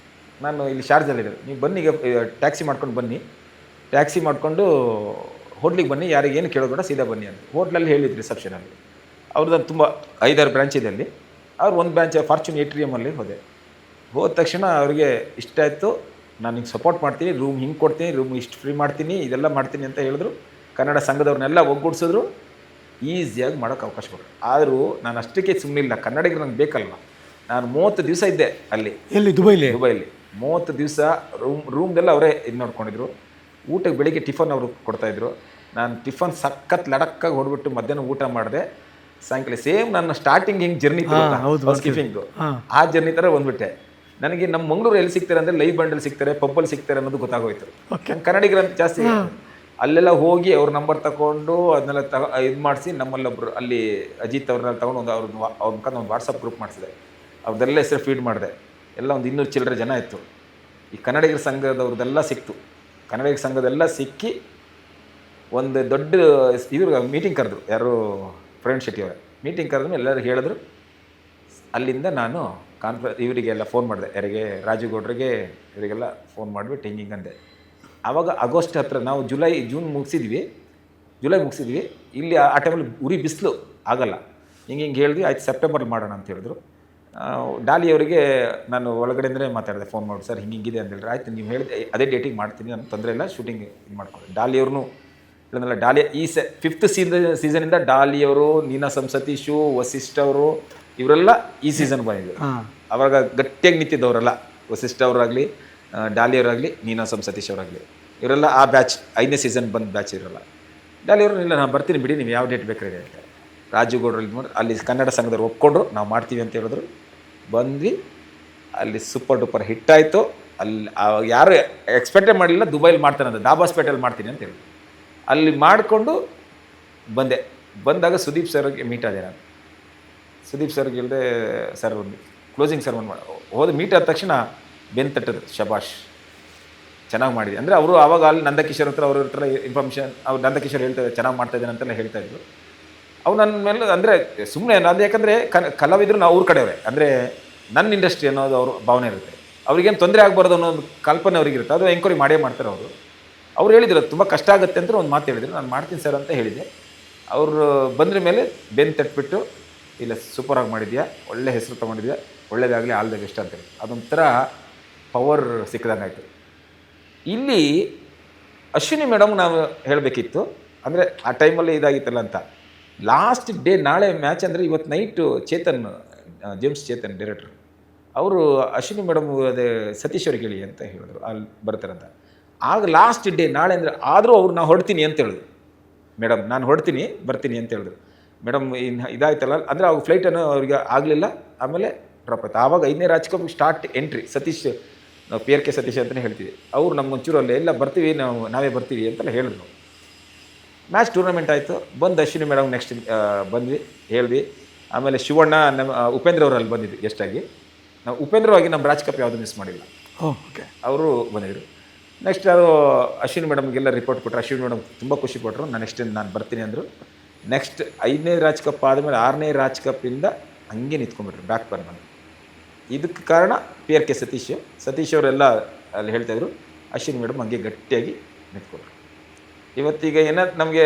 S2: ನಾನು ಇಲ್ಲಿ ಶಾರ್ಜಲ್ಲಿದ್ದೆ, ನೀವು ಬನ್ನಿ, ಈಗ ಟ್ಯಾಕ್ಸಿ ಮಾಡ್ಕೊಂಡು ಬನ್ನಿ, ಟ್ಯಾಕ್ಸಿ ಮಾಡಿಕೊಂಡು ಹೋಟ್ಲಿಗೆ ಬನ್ನಿ, ಯಾರಿಗೇನು ಕೇಳೋಬೇಡ, ಸೀದಾ ಬನ್ನಿ ಅಂತ ಹೋಟ್ಲಲ್ಲಿ ಹೇಳಿದ್ರು ರಿಸೆಪ್ಷನಲ್ಲಿ. ಅವ್ರದ್ದು ತುಂಬ 5-6 ಬ್ರಾಂಚ್ ಇದೆ ಅಲ್ಲಿ. ಅವ್ರು ಒಂದು ಬ್ರಾಂಚ್ ಫಾರ್ಚೂನ್ ATM ಹೋದೆ. ಹೋದ ತಕ್ಷಣ ಅವ್ರಿಗೆ ಇಷ್ಟ ಆಯಿತು, ನಾನು ಹಿಂಗೆ ಸಪೋರ್ಟ್ ಮಾಡ್ತೀನಿ, ರೂಮ್ ಹಿಂಗೆ ಕೊಡ್ತೀನಿ, ರೂಮ್ ಇಷ್ಟು ಫ್ರೀ ಮಾಡ್ತೀನಿ, ಇದೆಲ್ಲ ಮಾಡ್ತೀನಿ ಅಂತ ಹೇಳಿದ್ರು. ಕನ್ನಡ ಸಂಘದವ್ರನ್ನೆಲ್ಲ ಒಗ್ಗೂಡಿಸಿದ್ರು, ಈಸಿಯಾಗಿ ಮಾಡೋಕ್ಕೆ ಅವಕಾಶ ಕೊಟ್ಟರು. ಆದರೂ ನಾನು ಅಷ್ಟಕ್ಕೆ ಸುಮ್ಮನಿಲ್ಲ, ಕನ್ನಡಿಗರು ನನಗೆ ಬೇಕಲ್ವ. ನಾನು 30 ದಿವಸ ಇದ್ದೆ ಅಲ್ಲಿ.
S1: ಎಲ್ಲಿ? ದುಬೈಲಿ
S2: 30 ದಿವಸ ರೂಮ್ದೆಲ್ಲ ಅವರೇ ಇದು ನೋಡ್ಕೊಂಡಿದ್ರು. ಊಟಕ್ಕೆ ಬೆಳಿಗ್ಗೆ ಟಿಫನ್ ಅವರು ಕೊಡ್ತಾಯಿದ್ರು. ನಾನು ಟಿಫನ್ ಸಖತ್ ಲಡಕ್ಕಾಗಿ ಹೊಡ್ಬಿಟ್ಟು ಮಧ್ಯಾಹ್ನ ಊಟ ಮಾಡಿದೆ. ಸಾಯಂಕಾಲ ಸೇಮ್ ನನ್ನ ಸ್ಟಾರ್ಟಿಂಗ್ ಹಿಂಗೆ ಜರ್ನಿ ಸ್ಕಿಫಿಂಗು, ಆ ಜರ್ನಿ ಥರ ಬಂದ್ಬಿಟ್ಟೆ. ನನಗೆ ನಮ್ಮ ಮಂಗಳೂರು ಎಲ್ಲಿ ಸಿಗ್ತಾರೆ ಅಂದರೆ ಲೈವ್ ಬಂಡಲ್ಲಿ ಸಿಗ್ತಾರೆ, ಪಬ್ಬಲ್ಲಿ ಸಿಗ್ತಾರೆ ಅನ್ನೋದು ಗೊತ್ತಾಗೋಯ್ತು. ಕನ್ನಡಿಗರಂತ ಜಾಸ್ತಿ ಅಲ್ಲೆಲ್ಲ ಹೋಗಿ ಅವ್ರ ನಂಬರ್ ತಗೊಂಡು ಅದನ್ನೆಲ್ಲ ಇದು ಮಾಡಿಸಿ ನಮ್ಮಲ್ಲೊಬ್ಬರು ಅಲ್ಲಿ ಅಜಿತ್ ಅವ್ರನ್ನೆಲ್ಲ ತೊಗೊಂಡು ಅವ್ರ ಮುಖಾಂತರ ಒಂದು ವಾಟ್ಸಪ್ ಗ್ರೂಪ್ ಮಾಡಿಸಿದೆ. ಅವ್ರದ್ದೆಲ್ಲ ಹೆಸರು ಫೀಡ್ ಮಾಡಿದೆ. ಎಲ್ಲ ಒಂದು 200 ಚಿಲ್ಲರೆ ಜನ ಇತ್ತು. ಈ ಕನ್ನಡಿಗರ ಸಂಘದವ್ರದ್ದೆಲ್ಲ ಸಿಕ್ತು. ಕನ್ನಡಿಗರ ಸಂಘದೆಲ್ಲ ಸಿಕ್ಕಿ ಒಂದು ದೊಡ್ಡ ಇವ್ರಿಗೆ ಮೀಟಿಂಗ್ ಕರೆದ್ರು, ಯಾರು ಪ್ರವೀಣ್ ಶೆಟ್ಟಿ ಅವರ ಮೀಟಿಂಗ್ ಕರೆದ್ಮೇಲೆ ಎಲ್ಲರೂ ಹೇಳಿದ್ರು. ಅಲ್ಲಿಂದ ನಾನು ಇವರಿಗೆಲ್ಲ ಫೋನ್ ಮಾಡಿದೆ, ಯಾರಿಗೆ ರಾಜು ಗೌಡ್ರಿಗೆ ಇವರಿಗೆಲ್ಲ ಫೋನ್ ಮಾಡಿಬಿಟ್ಟು ಹಿಂಗೆ ಅಂದೆ. ಆವಾಗ ಆಗಸ್ಟ್ ಹತ್ರ ನಾವು ಜೂನ್ ಮುಗಿಸಿದ್ವಿ, ಜುಲೈ ಮುಗಿಸಿದ್ವಿ. ಇಲ್ಲಿ ಆ ಟೈಮಲ್ಲಿ ಉರಿ ಬಿಸಿಲು ಆಗಲ್ಲ, ಹಿಂಗೆ ಹೇಳಿದ್ವಿ. ಆಯ್ತು ಸೆಪ್ಟೆಂಬರ್ಲಿ ಮಾಡೋಣ ಅಂತ ಹೇಳಿದ್ರು. ಡಾಲಿ ಅವರಿಗೆ ನಾನು ಒಳಗಡೆಯಿಂದಲೇ ಮಾತಾಡಿದೆ, ಫೋನ್ ಮಾಡಿ ಸರ್ ಹಿಂಗಿದೆ ಅಂತ ಹೇಳಿದ್ರೆ, ಆಯ್ತು ನೀವು ಹೇಳಿದೆ ಅದೇ ಡೇಟಿಗೆ ಮಾಡ್ತೀನಿ, ನಾನು ತೊಂದರೆ ಇಲ್ಲ, ಶೂಟಿಂಗ್ ಇದು ಮಾಡ್ಕೊಂಡು. ಡಾಲಿ ಅವ್ರನ್ನೂ ಹೇಳಿದ್ನಲ್ಲ, ಡಾಲಿ ಈ 5th ಸೀಸನಿಂದ ಡಾಲಿಯವರು, ನೀನಾ ಸತೀಶು, ವಸಿಷ್ಠ ಅವರು ಇವರೆಲ್ಲ ಈ ಸೀಸನ್ ಬಂದಿದ್ರು. ಅವಾಗ ಗಟ್ಟಿಯಾಗಿ ನಿಂತಿದ್ದವರೆಲ್ಲ, ವಸಿಷ್ಠ ಅವರಾಗಲಿ, ಡಾಲಿ ಅವರಾಗಲಿ, ನೀನಾ ಸತೀಶ್ ಅವರಾಗಲಿ, ಇವರೆಲ್ಲ ಆ ಬ್ಯಾಚ್ 5ನೇ ಸೀಸನ್ ಬಂದ ಬ್ಯಾಚ್ ಇರಲ್ಲ. ಡಾಲಿ ಅವರು ಇಲ್ಲ ನಾನು ಬರ್ತೀನಿ ಬಿಡಿ, ನೀವು ಯಾವ ಡೇಟ್ ಬೇಕಾದ್ರೆ ಅಂತ. ರಾಜು ಗೌಡ್ರು ಇದು ಮಾಡಿ ಅಲ್ಲಿ ಕನ್ನಡ ಸಂಘದವ್ರು ಒಪ್ಕೊಂಡ್ರು, ನಾವು ಮಾಡ್ತೀವಿ ಅಂತ ಹೇಳಿದ್ರು. ಬಂದ್ವಿ, ಅಲ್ಲಿ ಸೂಪರ್ ಡೂಪರ್ ಹಿಟ್ ಆಯಿತು. ಅಲ್ಲಿ ಯಾರು ಎಕ್ಸ್ಪೆಕ್ಟೇ ಮಾಡಲಿಲ್ಲ ದುಬೈಲಿ ಮಾಡ್ತಾನೆ ಅಂತ, ದಾಬಾಸ್ಪೇಟೆಯಲ್ಲಿ ಮಾಡ್ತೀನಿ ಅಂತ ಹೇಳಿ ಅಲ್ಲಿ ಮಾಡಿಕೊಂಡು ಬಂದೆ. ಬಂದಾಗ ಸುದೀಪ್ ಸರ್ಗೆ ಮೀಟ್ ಆದೆ ನಾನು. ಸುದೀಪ್ ಸರ್ಗೆ ಹೇಳಿದೆ, ಸರ್ ಒಂದು ಕ್ಲೋಸಿಂಗ್ ಸರ್ ಮಾಡಿ ಹೋದ ಮೀಟ್ ಆದ ತಕ್ಷಣ ಬೆನ್ ತಟ್ಟದ್ರು, ಶಬಾಷ್ ಚೆನ್ನಾಗಿ ಮಾಡಿದೆ ಅಂದರೆ. ಅವರು ಆವಾಗ ಅಲ್ಲಿ ನಂದಕಿಶೋರ್ ಹತ್ರ ಅವ್ರ ಹತ್ರ ಇನ್ಫಾರ್ಮೇಷನ್, ಅವ್ರು ನಂದಕಿಶೋರ್ ಹೇಳ್ತಾರೆ ಚೆನ್ನಾಗಿ ಮಾಡ್ತಾಯಿದ್ದೇನೆ ಅಂತೆಲ್ಲ ಹೇಳ್ತಾಯಿದ್ರು. ಅವು ನನ್ನ ಮೇಲೆ ಅಂದರೆ ಸುಮ್ಮನೆ ಅದು, ಯಾಕಂದರೆ ಕಲಾವಿದರು ನಾವು ಅವ್ರ ಕಡೆಯವರೇ, ಅಂದರೆ ನನ್ನ ಇಂಡಸ್ಟ್ರಿ ಅನ್ನೋದು ಅವ್ರ ಭಾವನೆ ಇರುತ್ತೆ. ಅವ್ರಿಗೇನು ತೊಂದರೆ ಆಗಬಾರ್ದು ಅನ್ನೋದು ಕಲ್ಪನೆ ಅವ್ರಿಗಿರುತ್ತೆ, ಅದು ಎಂಕ್ವೈರಿ ಮಾಡೇ ಮಾಡ್ತಾರೆ ಅವರು. ಅವ್ರು ಹೇಳಿದ್ರು ತುಂಬ ಕಷ್ಟ ಆಗುತ್ತೆ ಅಂತ ಒಂದು ಮಾತು ಹೇಳಿದ್ರು. ನಾನು ಮಾಡ್ತೀನಿ ಸರ್ ಅಂತ ಹೇಳಿದೆ. ಅವರು ಬಂದ್ರ ಮೇಲೆ ಬೆನ್ನು ತಟ್ಬಿಟ್ಟು, ಇಲ್ಲ ಸೂಪರಾಗಿ ಮಾಡಿದ್ಯಾ, ಒಳ್ಳೆ ಹೆಸರು ತೊಗೊಂಡಿದ್ಯಾ, ಒಳ್ಳೇದಾಗಲಿ, ಆಲ್ ದ ಬೆಸ್ಟ್ ಅಂತೇಳಿ ಅದೊಂಥರ ಪವರ್ ಸಿಕ್ಕದಂಗೆ ಆಯಿತು. ಇಲ್ಲಿ ಅಶ್ವಿನಿ ಮೇಡಮ್ ನಾವು ಹೇಳಬೇಕಿತ್ತು, ಅಂದರೆ ಆ ಟೈಮಲ್ಲಿ ಇದಾಗಿತ್ತಲ್ಲ ಅಂತ. ಲಾಸ್ಟ್ ಡೇ ನಾಳೆ ಮ್ಯಾಚ್ ಅಂದರೆ ಇವತ್ತು ನೈಟು ಜೇಮ್ಸ್ ಚೇತನ್ ಡೈರೆಕ್ಟ್ರು ಅವರು ಅಶ್ವಿನಿ ಮೇಡಮ್ ಅದೇ ಸತೀಶ್ ಅವ್ರಿಗೆ ಹೇಳಿ ಅಂತ ಹೇಳಿದ್ರು, ಅಲ್ಲಿ ಬರ್ತಾರಂತ. ಆಗ ಲಾಸ್ಟ್ ಡೇ ನಾಳೆ ಅಂದರೆ, ಆದರೂ ಅವ್ರು ನಾನು ಹೊಡ್ತೀನಿ ಅಂತ ಹೇಳಿದ್ರು. ಮೇಡಮ್ ನಾನು ಹೊಡ್ತೀನಿ ಬರ್ತೀನಿ ಅಂತ ಹೇಳಿದ್ರು. ಮೇಡಮ್ ಇನ್ನು ಇದಾಯ್ತಲ್ಲ ಅಂದರೆ ಅವ್ರ ಫ್ಲೈಟನ್ನು ಅವ್ರಿಗೆ ಆಗಲಿಲ್ಲ, ಆಮೇಲೆ ಡ್ರಾಪ್ ಆಯ್ತು. ಆವಾಗ 5ನೇ ರಾಜ್ಕಪ್ ಸ್ಟಾರ್ಟ್ ಎಂಟ್ರಿ ಸತೀಶ್, ನಾವು PRK ಸತೀಶ್ ಅಂತಲೇ ಹೇಳ್ತೀವಿ. ಅವ್ರು ನಮ್ಗೊಂಚೂರು ಅಲ್ಲೇ ಎಲ್ಲ ಬರ್ತೀವಿ, ನಾವೇ ಬರ್ತೀವಿ ಅಂತೆಲ್ಲ ಹೇಳಿದ್ರು. ಮ್ಯಾಚ್ ಟೂರ್ನಮೆಂಟ್ ಆಯಿತು. ಬಂದು ಅಶ್ವಿನಿ ಮೇಡಮ್ ನೆಕ್ಸ್ಟ್ ಬಂದ್ವಿ, ಹೇಳಿದ್ವಿ. ಆಮೇಲೆ ಶಿವಣ್ಣ, ನಮ್ಮ ಉಪೇಂದ್ರ ಅವರು ಅಲ್ಲಿ ಬಂದಿದ್ವಿ ಗೆಸ್ಟಾಗಿ. ನಾವು ಉಪೇಂದ್ರವಾಗಿ ನಮ್ಮ ರಾಜ್ ಕಪ್ ಯಾವುದು ಮಿಸ್ ಮಾಡಿಲ್ಲ,
S1: ಓಕೆ ಅವರು
S2: ಬಂದಿದ್ರು. ನೆಕ್ಸ್ಟ್ ಅದು ಅಶ್ವಿನಿ ಮೇಡಮ್ಗೆಲ್ಲ ರಿಪೋರ್ಟ್ ಕೊಟ್ಟರು. ಅಶ್ವಿನಿ ಮೇಡಮ್ ತುಂಬ ಖುಷಿ ಪಟ್ಟರು. ನಾನು ಬರ್ತೀನಿ ಅಂದರು. ನೆಕ್ಸ್ಟ್ 5ನೇ ರಾಜ್ ಕಪ್ ಆದಮೇಲೆ 6ನೇ ರಾಜ್ ಕಪ್ಪಿಂದ ಹಂಗೆ ನಿಂತ್ಕೊಂಡ್ಬಿಟ್ರು, ಬ್ಯಾಕ್ ಬಂದು. ಇದಕ್ಕೆ ಕಾರಣ PRK ಸತೀಶ್ ಅವರೆಲ್ಲ ಅಲ್ಲಿ ಹೇಳ್ತಾಯಿದ್ರು, ಅಶ್ವಿನಿ ಮೇಡಮ್ ಹಂಗೆ ಗಟ್ಟಿಯಾಗಿ ನಿಂತ್ಕೊಂಡ್ರು. ಇವತ್ತೀಗ ನಮಗೆ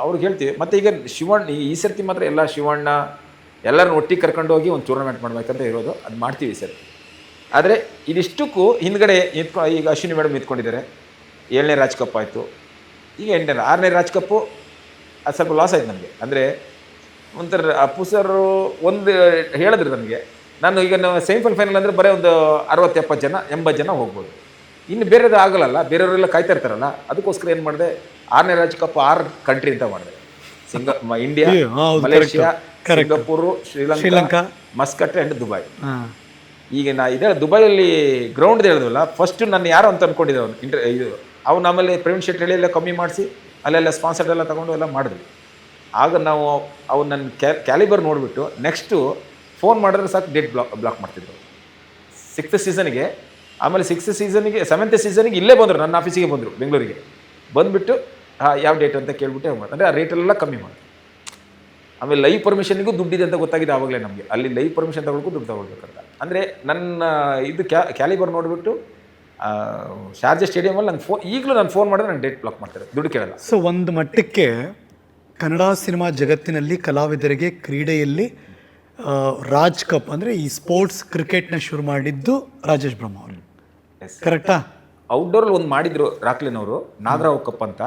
S2: ಅವ್ರಿಗೆ ಹೇಳ್ತೀವಿ. ಮತ್ತು ಈಗ ಶಿವಣ್ಣ ಈ ಸರ್ತಿ ಮಾತ್ರ ಎಲ್ಲ ಶಿವಣ್ಣ ಎಲ್ಲರನ್ನ ಒಟ್ಟಿಗೆ ಕರ್ಕೊಂಡು ಹೋಗಿ ಒಂದು ಟೂರ್ನಮೆಂಟ್ ಮಾಡಬೇಕಂತ ಇರೋದು, ಅದು ಮಾಡ್ತೀವಿ ಸರ್. ಆದರೆ ಇದಿಷ್ಟಕ್ಕೂ ಹಿಂದ್ಗಡೆ ಈಗ ಅಶ್ವಿನಿ ಮೇಡಮ್ ನಿಂತ್ಕೊಂಡಿದ್ದಾರೆ. 7ನೇ ರಾಜ್ ಕಪ್ ಆಯಿತು, ಈಗ 8ನೇ 6ನೇ ರಾಜ್ ಕಪ್ಪು ಅದು ಸ್ವಲ್ಪ ಲಾಸ್ ಆಯ್ತು ನನಗೆ. ಅಂದರೆ ಒಂಥರ ಅಪ್ಪು ಸರ್ ಒಂದು ಹೇಳಿದ್ರು ನನಗೆ, ನಾನು ಈಗ ಸೆಮಿಫೈನಲ್ ಅಂದರೆ ಬರೀ ಒಂದು 60-70 ಜನ 80 ಜನ ಹೋಗ್ಬೋದು, ಇನ್ನು ಬೇರೆದು ಆಗಲ್ಲ, ಬೇರೆಯವರೆಲ್ಲ ಕಾಯ್ತಾ ಇರ್ತಾರಲ್ಲ, ಅದಕ್ಕೋಸ್ಕರ ಏನು ಮಾಡಿದೆ, 6ನೇ ರಾಜ್ ಕಪ್ 6 ಕಂಟ್ರಿ ಅಂತ ಮಾಡಿದೆ. India, Malaysia, Singapore, Sri Lanka, Muscat and Dubai. ಈಗ ನಾ ಇದೇ ದುಬೈಯಲ್ಲಿ ಗ್ರೌಂಡ್ ಹೇಳಿದ್ವಲ್ಲ, ಫಸ್ಟ್ ನಾನು ಯಾರು ಅಂತ ಅಂದ್ಕೊಂಡಿದ್ದೆ ಇದು ಅವ್ನು ಆಮೇಲೆ ಪ್ರವೀಣ್ ಶೆಟ್ಟಿ ಎಲ್ಲ ಕಮ್ಮಿ ಮಾಡಿಸಿ ಅಲ್ಲೆಲ್ಲ ಸ್ಪಾನ್ಸರ್ಡ್ ಎಲ್ಲ ತೊಗೊಂಡು ಎಲ್ಲ ಮಾಡಿದ್ವಿ. ಆಗ ನಾವು ಅವ್ನು ನನ್ನ ಕ್ಯಾಲಿಬರ್ ನೋಡಿಬಿಟ್ಟು ನೆಕ್ಸ್ಟು ಫೋನ್ ಮಾಡಿದ್ರೆ ಸಾಕು ಡೇಟ್ ಬ್ಲಾಕ್ ಮಾಡ್ತಿದ್ರು 6th ಸೀಸನ್ಗೆ. ಆಮೇಲೆ 6th ಸೀಸನ್ಗೆ 7th ಸೀಸನ್ಗೆ ಇಲ್ಲೇ ಬಂದರು, ನನ್ನ ಆಫೀಸಿಗೆ ಬಂದರು ಬೆಂಗಳೂರಿಗೆ. ಬಂದುಬಿಟ್ಟು ಯಾವ ಡೇಟ್ ಅಂತ ಕೇಳ್ಬಿಟ್ಟು ಮಾಡಿ, ಅಂದರೆ ಆ ರೇಟೆಲ್ಲ ಕಮ್ಮಿ ಮಾಡಿ. ಆಮೇಲೆ ಲೈವ್ ಪರ್ಮಿಷನ್ಗೂ ದುಡ್ಡಿದೆ ಅಂತ ಗೊತ್ತಾಗಿದೆ ಆವಾಗಲೇ ನಮಗೆ. ಅಲ್ಲಿ ಲೈವ್ ಪರ್ಮಿಷನ್ ತಗೊಳ್ಳೋಕ್ಕೂ ದುಡ್ಡು ತಗೊಳ್ಬೇಕಂತ. ಅಂದರೆ ನನ್ನ ಇದು ಕ್ಯಾಲಿಬರ್ ನೋಡಿಬಿಟ್ಟು ಶಾರ್ಜಾ ಸ್ಟೇಡಿಯಮಲ್ಲಿ ನಾನು ಈಗಲೂ ನಾನು ಫೋನ್ ಮಾಡಿದ್ರೆ ನಾನು ಡೇಟ್ ಬ್ಲಾಕ್ ಮಾಡ್ತಾರೆ, ದುಡ್ಡು ಕೇಳಲ್ಲ.
S1: ಸೊ ಒಂದು ಮಟ್ಟಕ್ಕೆ ಕನ್ನಡ ಸಿನಿಮಾ ಜಗತ್ತಿನಲ್ಲಿ ಕಲಾವಿದರಿಗೆ ಕ್ರೀಡೆಯಲ್ಲಿ ರಾಜ್ ಕಪ್ ಅಂದರೆ ಈ ಸ್ಪೋರ್ಟ್ಸ್ ಕ್ರಿಕೆಟ್ನ ಶುರು ಮಾಡಿದ್ದು ರಾಜೇಶ್ ಬ್ರಹ್ಮ ಅವರು, ಕರೆಕ್ಟಾ?
S2: ಔಟ್ಡೋರಲ್ಲಿ ಒಂದು ಮಾಡಿದ್ರು ರಾಕ್ಲಿನವರು, ನಾಗರಾವ್ ಕಪ್ ಅಂತ.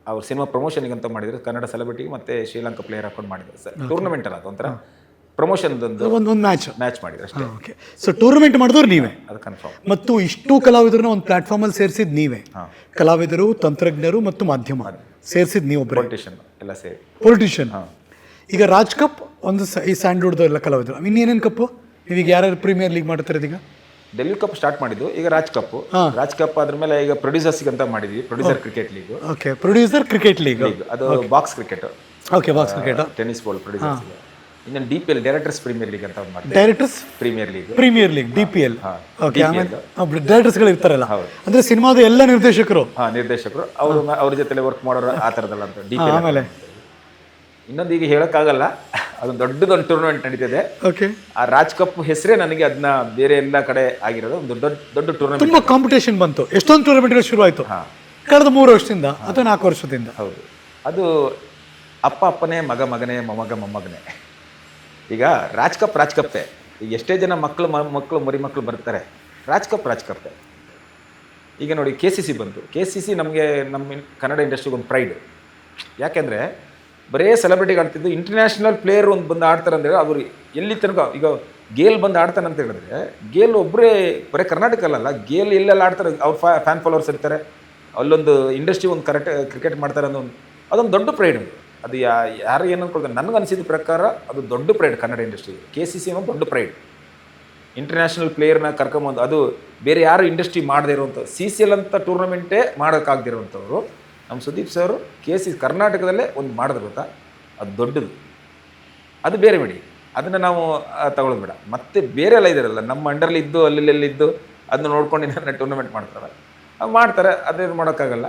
S2: ಅವ್ರು ಸಿನಿಮಾ ಪ್ರಮೋಷನ್ಗೆ ಅಂತ ಮಾಡಿದ್ರು, ಕನ್ನಡ ಸೆಲೆಬ್ರಿಟಿಗೆ ಮತ್ತು ಶ್ರೀಲಂಕಾ ಪ್ಲೇಯರ್ ಹಾಕೊಂಡು ಮಾಡಿದ್ರು ಸರ್. ಟೂರ್ನಮೆಂಟ್ ಅಲ್ಲ, ಅದೊಂಥರ ಪ್ರಮೋಷನ್ ಒಂದು ಮ್ಯಾಚ್ ಮಾಡಿದ್ರು ಅಷ್ಟೇ.
S1: ಓಕೆ. ಸೊ ಟೂರ್ನಮೆಂಟ್ ಮಾಡಿದವ್ರು ನೀವೇ,
S2: ಅದು ಕನ್ಫರ್ಮ್.
S1: ಮತ್ತು ಇಷ್ಟು ಕಲಾವಿದರನ್ನ ಒಂದು ಪ್ಲಾಟ್ಫಾರ್ಮಲ್ಲಿ ಸೇರಿಸಿದ್ ನೀವೇ, ಕಲಾವಿದರು, ತಂತ್ರಜ್ಞರು ಮತ್ತು ಮಾಧ್ಯಮ ಸೇರಿಸಿದ್ ನೀವು ಒಬ್ಬರು,
S2: ಪೊಲಿಟಿಷಿಯನ್ ಎಲ್ಲ ಸೇರಿ.
S1: ಪೊಲಿಟಿಷಿಯನ್. ಈಗ ರಾಜ್ ಕಪ್ ಒಂದು ಈ ಸ್ಯಾಂಡ್ವುಡ್ದು ಎಲ್ಲ ಕಲಾವಿದರು, ಇನ್ನೇನೇನು ಕಪ್ಪು ನೀವೀಗ ಯಾರ್ಯಾರು ಪ್ರೀಮಿಯರ್ ಲೀಗ್ ಮಾಡ್ತಾರೆ? ಈಗ
S2: ಡೆಲ್ಲಿ ಕಪ್ ಸ್ಟಾರ್ಟ್ ಮಾಡಿದ್ದು, ಈಗ ರಾಜ್ ಕಪ್ ಅದ್ರ ಮೇಲೆ ಈಗ ಪ್ರೊಡ್ಯೂಸರ್ಸ್ಗೆ ಅಂತ ಮಾಡಿದ್ವಿ, producer cricket league.
S1: Okay, producer cricket league,
S2: ಅದು box cricket.
S1: Okay, box cricket,
S2: tennis ball producers. ಇನ್ನೊಂದು DPL ಡೈರೆಕ್ಟರ್ಸ್ ಪ್ರೀಮಿಯರ್ ಲೀಗ್ ಅಂತ ಮಾಡಿದ್ವಿ.
S1: Directors
S2: premier league
S1: DPL. Okay, ಆಮೇಲೆ ಡೈರೆಕ್ಟರ್ಸ್ಗಳು ಇರ್ತಾರಲ್ಲ, ಅಂದ್ರೆ ಸಿನಿಮಾದ ಎಲ್ಲ ನಿರ್ದೇಶಕರು
S2: ಅವ್ರ ಜೊತೆ ವರ್ಕ್ ಮಾಡೋರು ಆ ಥರದಲ್ಲ ಅಂತ DPL. ಆಮೇಲೆ ಇನ್ನೊಂದು ಈಗ ಹೇಳೋಕ್ಕಾಗಲ್ಲ, ಅದೊಂದು ದೊಡ್ಡದೊಂದು ಟೂರ್ನಮೆಂಟ್ ನಡೀತಿದೆ.
S1: ಓಕೆ,
S2: ಆ ರಾಜ್ ಕಪ್ ಹೆಸರೇ ನನಗೆ ಅದನ್ನ ಬೇರೆ ಎಲ್ಲ ಕಡೆ ಆಗಿರೋದು ಒಂದು ದೊಡ್ಡ ಟೂರ್ನಮೆಂಟ್.
S1: ತುಂಬಾ ಕಾಂಪಿಟೇಷನ್ ಬಂತು, ಎಷ್ಟೊಂದು ಟೂರ್ನಮೆಂಟ್ಗಳು ಶುರು ಆಯಿತು ಕಳೆದ 3 ವರ್ಷದಿಂದ ಅಥವಾ 4 ವರ್ಷದಿಂದ.
S2: ಹೌದು, ಅದು ಅಪ್ಪನೇ, ಮಗನೇ, ಮೊಮ್ಮಗನೇ. ಈಗ ರಾಜ್ ಕಪ್ಪೇ. ಈಗ ಎಷ್ಟೇ ಜನ ಮಕ್ಕಳು ಮರಿ ಮಕ್ಕಳು ಬರ್ತಾರೆ, ರಾಜ್ ಕಪ್ಪೇ. ಈಗ ನೋಡಿ KCC ಬಂತು. KCC ನಮಗೆ ನಮ್ಮ ಕನ್ನಡ ಇಂಡಸ್ಟ್ರಿಗೆ ಒಂದು ಪ್ರೈಡ್. ಯಾಕೆಂದರೆ ಬರೇ ಸೆಲೆಬ್ರಿಟಿಗೆ ಆಡ್ತಿದ್ದು, ಇಂಟರ್ನ್ಯಾಷನಲ್ ಪ್ಲೇಯರ್ ಒಂದು ಬಂದು ಆಡ್ತಾರೆ ಅಂದರೆ ಅವರು ಎಲ್ಲಿ ತನಕ. ಈಗ ಗೇಲ್ ಬಂದು ಆಡ್ತಾನೆ ಅಂತ ಹೇಳಿದ್ರೆ, ಗೇಲ್ ಒಬ್ಬರೇ ಬರೀ ಕರ್ನಾಟಕ ಅಲ್ಲ, ಗೇಲ್ ಎಲ್ಲೆಲ್ಲ ಆಡ್ತಾರೆ, ಅವ್ರ ಫ್ಯಾನ್ ಫಾಲೋವರ್ಸ್ ಇರ್ತಾರೆ, ಅಲ್ಲೊಂದು ಇಂಡಸ್ಟ್ರಿ ಒಂದು ಕ್ರಿಕೆಟ್ ಮಾಡ್ತಾರೆ ಅನ್ನೋ ಅದೊಂದು ದೊಡ್ಡ ಪ್ರೈಡ್. ಅದು ಯಾರು ಏನು ಅನ್ಕೊಳ್ತಾರೆ, ನನಗೆ ಅನಿಸಿದ ಪ್ರಕಾರ ಅದು ದೊಡ್ಡ ಪ್ರೈಡ್ ಕನ್ನಡ ಇಂಡಸ್ಟ್ರಿಗೆ. KCC ಅನ್ನೋ ದೊಡ್ಡ ಪ್ರೈಡ್. ಇಂಟರ್ನ್ಯಾಷನಲ್ ಪ್ಲೇಯರ್ನ ಕರ್ಕೊಂಬಂದು, ಅದು ಬೇರೆ ಯಾರು ಇಂಡಸ್ಟ್ರಿ ಮಾಡದೇ ಇರುವಂಥ CCL ಅಂತ ಟೂರ್ನಮೆಂಟೇ ಮಾಡೋಕ್ಕಾಗದಿರುವಂಥವ್ರು ನಮ್ಮ ಸುದೀಪ್ ಸರ್ ಕರ್ನಾಟಕದಲ್ಲೇ ಒಂದು ಮಾಡಿದ್ರು ಗೊತ್ತಾ, ಅದು ದೊಡ್ಡದು. ಅದು ಬೇರೆ ಬಿಡಿ, ಅದನ್ನು ನಾವು ತಗೊಳ್ಳೋದು ಬೇಡ. ಮತ್ತೆ ಬೇರೆ ಎಲ್ಲ ಇದಿರಲ್ಲ, ನಮ್ಮ ಅಂಡರ್ಲಿ ಇದ್ದು ಅಲ್ಲೆಲ್ಲಿದ್ದು ಅದನ್ನ ನೋಡ್ಕೊಂಡು ನನ್ನ ಟೂರ್ನಮೆಂಟ್ ಮಾಡ್ತಾರೆ, ಮಾಡ್ತಾರೆ, ಅದೇನು ಮಾಡೋಕ್ಕಾಗಲ್ಲ.